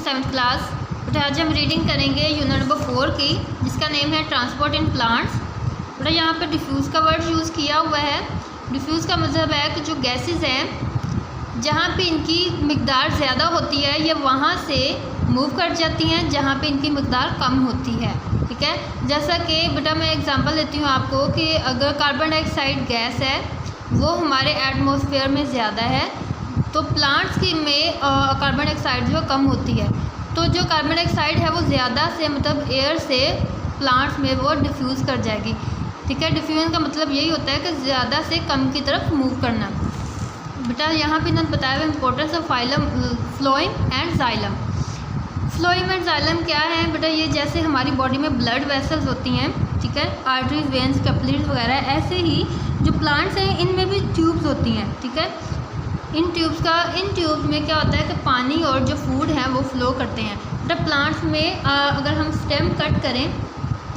7th class. बेटा आज हम रीडिंग करेंगे यूनिट नंबर 4 की, जिसका नेम है ट्रांसपोर्ट इन प्लांट्स। बेटा यहाँ पे डिफ्यूज़ का वर्ड यूज़ किया हुआ है। डिफ्यूज़ का मतलब है कि जो गैसेस हैं जहाँ पे इनकी मिकदार ज़्यादा होती है ये वहाँ से मूव कर जाती हैं जहाँ पे इनकी मिकदार कम होती है। ठीक है, जैसा कि बेटा मैं एग्जांपल देती हूँ आपको कि अगर कार्बन डाइऑक्साइड गैस है वो हमारे एटमॉस्फेयर में ज़्यादा है तो प्लांट्स की में कार्बन डाइऑक्साइड जो कम होती है, तो जो कार्बन डाइऑक्साइड है वो ज़्यादा से मतलब एयर से प्लांट्स में वो डिफ्यूज़ कर जाएगी। ठीक है, डिफ्यूजन का मतलब यही होता है कि ज़्यादा से कम की तरफ मूव करना। बेटा यहाँ पे इन्होंने बताया हुआ importance of phylum phloem and xylem. Phloem and xylem क्या है बेटा, ये जैसे हमारी बॉडी में ब्लड वेसल्स होती हैं, ठीक है, आर्टरीज, वेन्स, कैपिलरीज वगैरह, ऐसे ही जो प्लांट्स हैं इनमें भी ट्यूब्स होती हैं। ठीक है, इन ट्यूब्स में क्या होता है कि पानी और जो फूड है वो फ्लो करते हैं। बेटा प्लांट्स में अगर हम स्टेम कट करें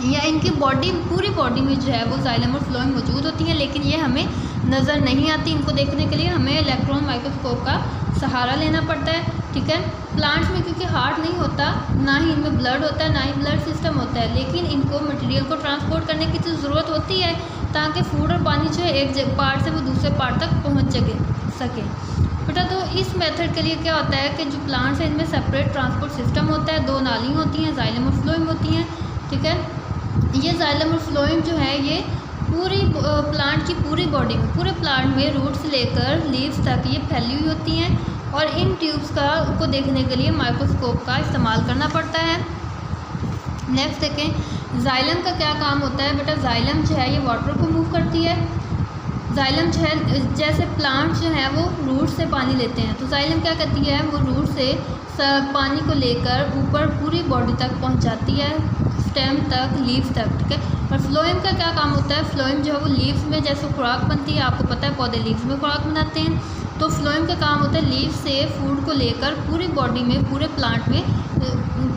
या इनकी बॉडी पूरी बॉडी में जो है वो जाइलम और फ्लोएम मौजूद होती हैं, लेकिन ये हमें नज़र नहीं आती। इनको देखने के लिए हमें इलेक्ट्रॉन माइक्रोस्कोप का सहारा लेना पड़ता है। ठीक है, प्लांट्स में क्योंकि हार्ट नहीं होता, ना ही इनमें ब्लड होता है, ना ही ब्लड सिस्टम होता है, लेकिन इनको मटेरियल को ट्रांसपोर्ट करने की तो ज़रूरत होती है ताकि फूड और पानी जो है एक पार्ट से वो दूसरे पार्ट तक पहुँच सके। बेटा तो इस मेथड के लिए क्या होता है कि जो प्लांट्स हैं इनमें सेपरेट ट्रांसपोर्ट सिस्टम होता है, दो नाली होती हैं, जाइलम और फ्लोएम होती हैं। ठीक है, ये जाइलम और फ्लोएम जो है ये पूरी प्लांट की पूरी बॉडी में, पूरे प्लांट में रूट से लेकर लीव्स तक ये फैली हुई होती हैं और इन ट्यूब्स को देखने के लिए माइक्रोस्कोप का इस्तेमाल करना पड़ता है। नेक्स्ट देखें जाइलम का क्या काम होता है। बेटा जाइलम जो है ये वाटर को मूव करती है। जाइलम जो है जैसे प्लांट्स जो है वो रूट से पानी लेते हैं, तो जाइलम क्या करती है, वो रूट से पानी को लेकर ऊपर पूरी बॉडी तक पहुंचाती है, स्टेम तक, लीव्स तक। ठीक है, और फ्लोएम का क्या काम होता है, फ्लोएम जो है वो लीव्स में जैसे खुराक बनती है, आपको पता है पौधे लीव्स में खुराक बनाते हैं, तो फ्लोएम का काम होता है लीव्स से फूड को लेकर पूरी बॉडी में, पूरे प्लांट में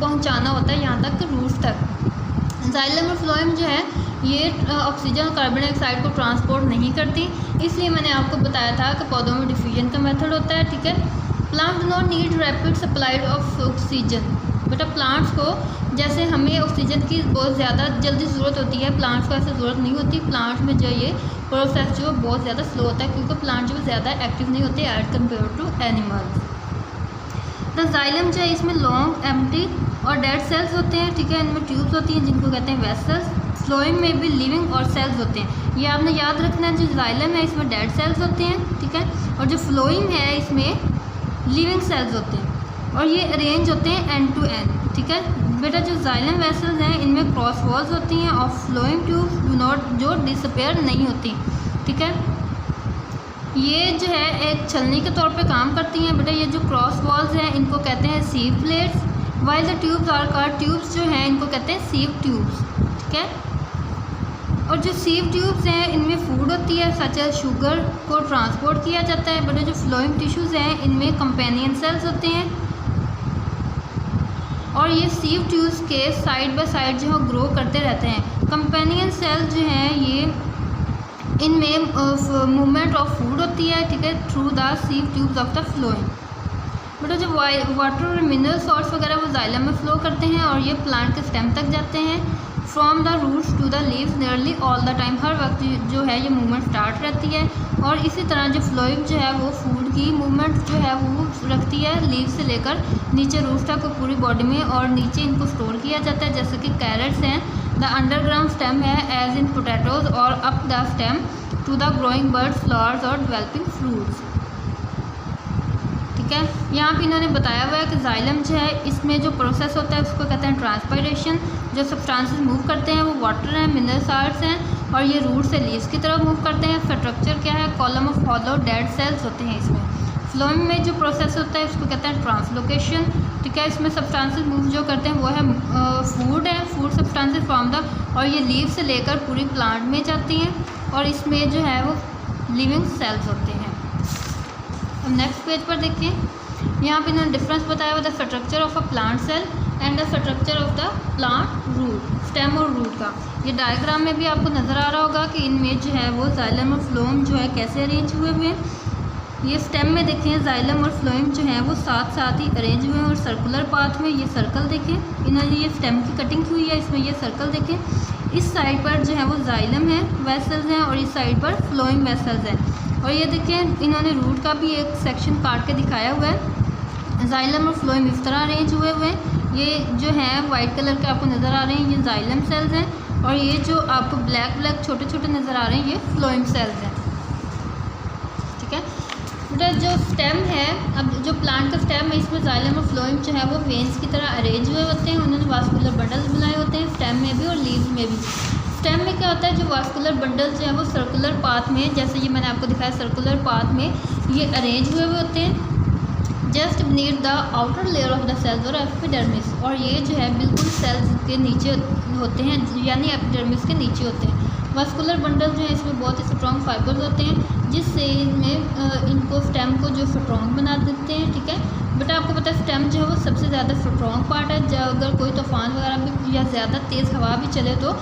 पहुँचाना होता है, यहाँ तक रूट्स तक। जाइलम और फ्लोएम जो है ये ऑक्सीजन और कार्बन डाइऑक्साइड को ट्रांसपोर्ट नहीं करती, इसलिए मैंने आपको बताया था कि पौधों में डिफ्यूजन का मेथड होता है। ठीक है, plant do not need rapid supply of oxygen. बेटा प्लांट्स को जैसे हमें ऑक्सीजन की बहुत ज़्यादा जल्दी ज़रूरत होती है, प्लांट्स को ऐसे ज़रूरत नहीं होती। प्लांट्स में जो ये प्रोसेस जो बहुत ज़्यादा स्लो होता है क्योंकि प्लांट जो ज़्यादा एक्टिव नहीं होते एज कम्पेयर टू एनिमल्स। तो जाइलम जो है इसमें लॉन्ग, एम्प्टी और डेड सेल्स होते हैं। ठीक है, इनमें ट्यूब्स होती हैं जिनको कहते हैं वेसल्स। फ्लोएम में भी लिविंग और सेल्स होते हैं, ये आपने याद रखना है। जो जाइलम है इसमें डेड सेल्स होते हैं, ठीक है, और जो फ्लोएम है इसमें लिविंग सेल्स होते हैं और ये अरेंज होते हैं एंड टू एंड। ठीक है बेटा, जो जाइलम वेसल्स हैं इनमें क्रॉस वॉल्स होती हैं और फ्लोएम ट्यूब्स डू नॉट जो डिसअपेयर नहीं होती। ठीक है, ये जो है एक छलनी के तौर पे काम करती हैं। बेटा ये जो क्रॉस वॉल्स हैं इनको कहते हैं sieve plates, while the tubes are called, tubes जो हैं इनको कहते हैं सीव ट्यूब्स। ठीक है, और जो सीव ट्यूब्स हैं इनमें फूड होती है, सच एज शुगर को ट्रांसपोर्ट किया जाता है। बट जो फ्लोएम टिश्यूज़ हैं इनमें कंपेनियन सेल्स होते हैं और ये सीव ट्यूब्स के साइड बाय साइड जो है ग्रो करते रहते हैं। कंपेनियन सेल्स जो हैं ये इनमें मूवमेंट ऑफ फूड होती है। ठीक है, through the sieve tubes of the phloem. बेटा जो वाटर और मिनरल सॉल्ट्स वगैरह वो जाइलम में फ्लो करते हैं और ये प्लांट के स्टेम तक जाते हैं। From the roots to the leaves nearly all the time, हर वक्त जो है ये मूवमेंट स्टार्ट रहती है। और इसी तरह जो फ्लोएम जो है वो फूड की मूवमेंट जो है वो रखती है लीव से लेकर नीचे रूट्स तक पूरी बॉडी में, और नीचे इनको स्टोर किया जाता है जैसे कि कैरेट्स हैं। द अंडरग्राउंड स्टेम है एज इन पोटैटोज, और up the stem to the growing buds, flowers और डेवलपिंग फ्रूट्स। ठीक है, यहाँ पे इन्होंने बताया हुआ है कि जाइलम जो है इसमें जो प्रोसेस होता है उसको कहते हैं ट्रांसपायरेशन। जो सब्सटेंसेस मूव करते हैं वो वाटर हैं, मिनरल सॉल्ट्स हैं और ये रूट से लीव्स की तरफ मूव करते हैं। स्ट्रक्चर क्या है, column of hollow dead cells होते हैं इसमें। फ्लोएम में जो प्रोसेस होता है उसको कहते हैं ट्रांसलोकेशन। ठीक है, इसमें सब्सटेंसेस मूव जो करते हैं वो है फूड सब्सटेंसेस फ्रॉम द, और ये लीव से लेकर पूरी प्लांट में जाती हैं और इसमें जो है वो लिविंग सेल्स होते हैं। अब नेक्स्ट पेज पर देखिए, यहाँ पे इन्होंने डिफरेंस बताया हुआ the structure of a plant cell and the structure of the plant root, stem और रूट का। ये डायग्राम में भी आपको नज़र आ रहा होगा कि इनमें जो है वो जाइलम और फ्लोएम जो है कैसे अरेंज हुए हुए हैं। ये स्टेम में देखें जाइलम और फ्लोएम जो है वो साथ साथ ही अरेंज हुए हैं और सर्कुलर पाथ में। ये सर्कल देखें, इन्होंने ये स्टेम की कटिंग की हुई है, इसमें ये सर्कल देखें। इस साइड पर जो है वो जाइलम है वेसल्स हैं और इस साइड पर फ्लोएम वेसल्स हैं। और ये देखें इन्होंने रूट का भी एक सेक्शन काट के दिखाया हुआ है। जाइलम और फ्लोएम इस तरह अरेंज हुए हुए हैं। ये जो है वाइट कलर के आपको नज़र आ रहे हैं, ये जाइलम सेल्स हैं और ये जो आपको ब्लैक ब्लैक छोटे छोटे नज़र आ रहे हैं, ये फ्लोएम सेल्स हैं। ठीक है बेटा, जो स्टेम है, अब जो प्लांट का स्टेम है इसमें जाइलम और फ्लोएम जो है वो वेन्स की तरह अरेंज हुए होते हैं। उन्होंने वास्कुलर बंडल्स बनाए होते हैं स्टेम में भी और लीव्स में भी। स्टेम में क्या होता है, जो वास्कुलर बंडल्स जो है वो सर्कुलर पाथ में, जैसे ये मैंने आपको दिखाया सर्कुलर पाथ में ये अरेंज हुए होते हैं just need the outer layer of the cells और एपिडर्मिस। और ये जो है बिल्कुल सेल्स के नीचे होते हैं, यानी एपिडर्मिस के नीचे होते हैं। वास्कुलर बंडल जो है इसमें बहुत ही स्ट्रॉन्ग फाइबर्स होते हैं जिससे इनमें इनको स्टेम को जो स्ट्रॉन्ग बना देते हैं। ठीक है बेटा, आपको पता है स्टेम जो है वो सबसे ज़्यादा स्ट्रॉन्ग पार्ट है। अगर कोई तूफान वगैरह में या ज़्यादा तेज़ हवा भी चले तो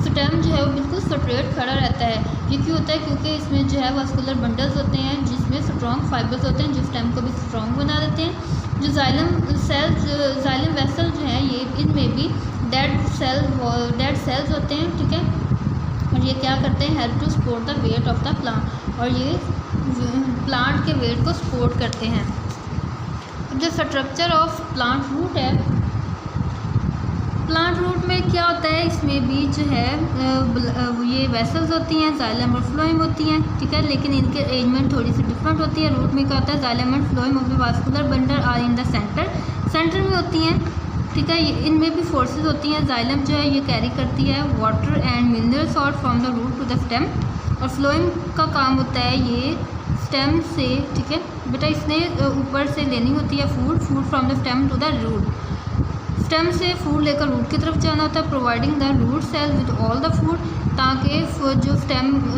स्टेम जो है वो बिल्कुल स्ट्रेट खड़ा रहता है। ये क्यों होता है, क्योंकि इसमें जो है वास्कुलर बंडल्स होते हैं जिसमें स्ट्रॉन्ग फाइबर्स होते हैं जो स्टेम को भी स्ट्रॉन्ग बना देते हैं। जो जाइलम सेल्स, जाइलम वेसल जो है ये इनमें भी डेड सेल्स होते हैं। ठीक है, और ये क्या करते हैं, help to support the weight of the plant, और ये प्लांट के वेट को सपोर्ट करते हैं। जो स्ट्रक्चर ऑफ प्लांट रूट है, प्लांट रूट में क्या होता है, इसमें भी जो है ये वेसल्स होती हैं, जाइलम और फ्लोएम होती हैं। ठीक है, लेकिन इनके अरेंजमेंट थोड़ी सी डिफरेंट होती है। रूट में क्या होता है, xylem and phloem of the vascular bundle are in the centre में होती हैं। ठीक है, इनमें भी फोर्सेस होती हैं। जाइलम जो है ये कैरी करती है water and mineral salt from the root to the stem, और फ्लोएम का काम होता है ये स्टेम से, ठीक है बेटा, इसने ऊपर से लेनी होती है food from the stem to the root. Stem से फूड लेकर रूट की तरफ जाना होता है, providing the root cell with all the food, ताकि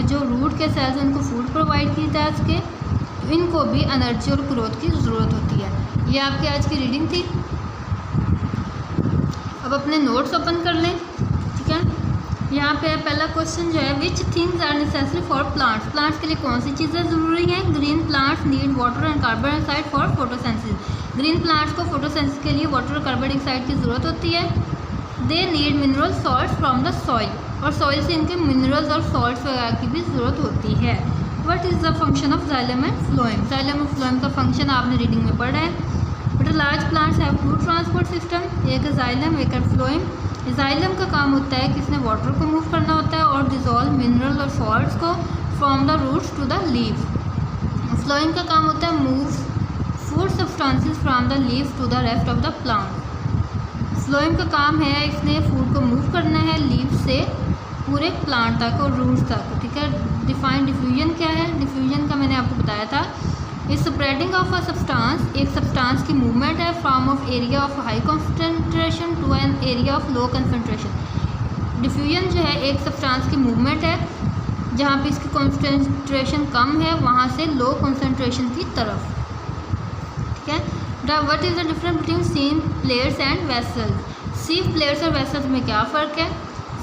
जो रूट के सेल्स हैं उनको फूड प्रोवाइड की जा सके। इनको भी एनर्जी और ग्रोथ की ज़रूरत होती है। ये आपकी आज की रीडिंग थी। अब अपने नोट्स ओपन कर लें। ठीक है, यहाँ पे पहला क्वेश्चन जो है, which things are necessary for plants, plants के लिए कौन सी चीज़ें ज़रूरी हैं। Green plants need water and carbon dioxide for photosynthesis, green plants को फोटोसिंथेसिस के लिए वाटर और कार्बन डाइऑक्साइड की ज़रूरत होती है। They need mineral salts from the soil, और सॉइल से इनके मिनरल्स और सॉल्ट्स वगैरह की भी ज़रूरत होती है। What is the function of xylem and phloem, xylem और फ्लोएम का फंक्शन आपने रीडिंग में पढ़ा है। But large plants have two transport system, एक है जाइलम एक है फ्लोएम। जाइलम का काम होता है कि इसने वाटर को मूव करना होता है और डिजोल्व मिनरल और सॉल्ट्स को from the roots to the leave. Phloem का काम होता है move food substances from the leave to the rest of the plant. Phloem का काम है इसने फूड को मूव करना है लीव से पूरे प्लांट तक और रूट्स तक। ठीक है, डिफाइन डिफ्यूजन क्या है, डिफ्यूजन का मैंने आपको बताया था, इस स्प्रेडिंग ऑफ अ सब्सटेंस, एक सब्सटेंस की मूवमेंट है from of area of high concentration to an area of low concentration. Diffusion जो है एक सब्सटेंस की मूवमेंट है जहाँ पे इसकी कंसंट्रेशन कम है वहाँ से लो कंसंट्रेशन की तरफ। ठीक है, what is the difference between sieve plates and vessels, sieve plates और वेसल्स में क्या फ़र्क है।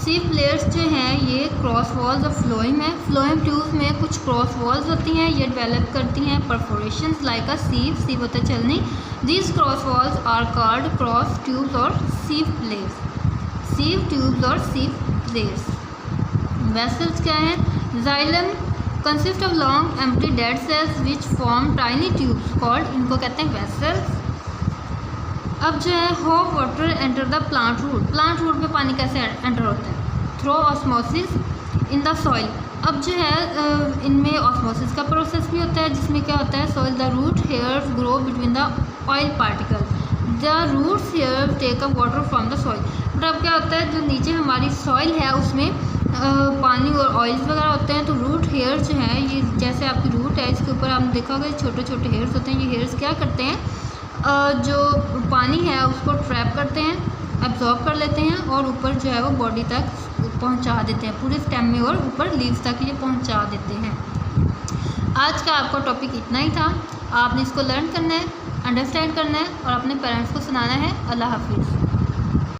सीव प्लेट्स जो हैं ये क्रॉस वॉल्स ऑफ फ्लोएम है। फ्लोएम ट्यूब्स में कुछ क्रॉस वॉल्स होती हैं, ये डेवलप करती हैं परफोरेशंस लाइक अ सीव होता है चलनी। These cross walls are called cross tubes और सीव प्लेट्स, सीव ट्यूब्स और सीव प्लेट्स। वेसल्स क्या हैं, xylem consist of long empty dead cells which form tiny tubes called, इनको कहते हैं वेसल्स। अब जो है how water enter the plant root, plant root में पानी कैसे एंटर होता है, through osmosis in the soil. अब जो है इनमें ऑस्मोसिस का प्रोसेस भी होता है जिसमें क्या होता है, soil the root hairs grow between the oil particle, the roots hair take up water from the soil. But अब क्या होता है, जो नीचे हमारी सॉइल है उसमें पानी और ऑयल्स वगैरह होते हैं, तो रूट हेयर जो है ये जैसे आपकी रूट है इसके ऊपर आपने देखा होगा छोटे छोटे हेयर्स होते हैं। ये हेयर्स क्या करते हैं, जो पानी है उसको ट्रैप करते हैं, एब्जॉर्ब कर लेते हैं और ऊपर जो है वो बॉडी तक पहुंचा देते हैं, पूरे स्टेम में और ऊपर लीव्स तक ये पहुंचा देते हैं। आज का आपका टॉपिक इतना ही था, आपने इसको लर्न करना है, अंडरस्टैंड करना है और अपने पेरेंट्स को सुनाना है। अल्लाह हाफिज़।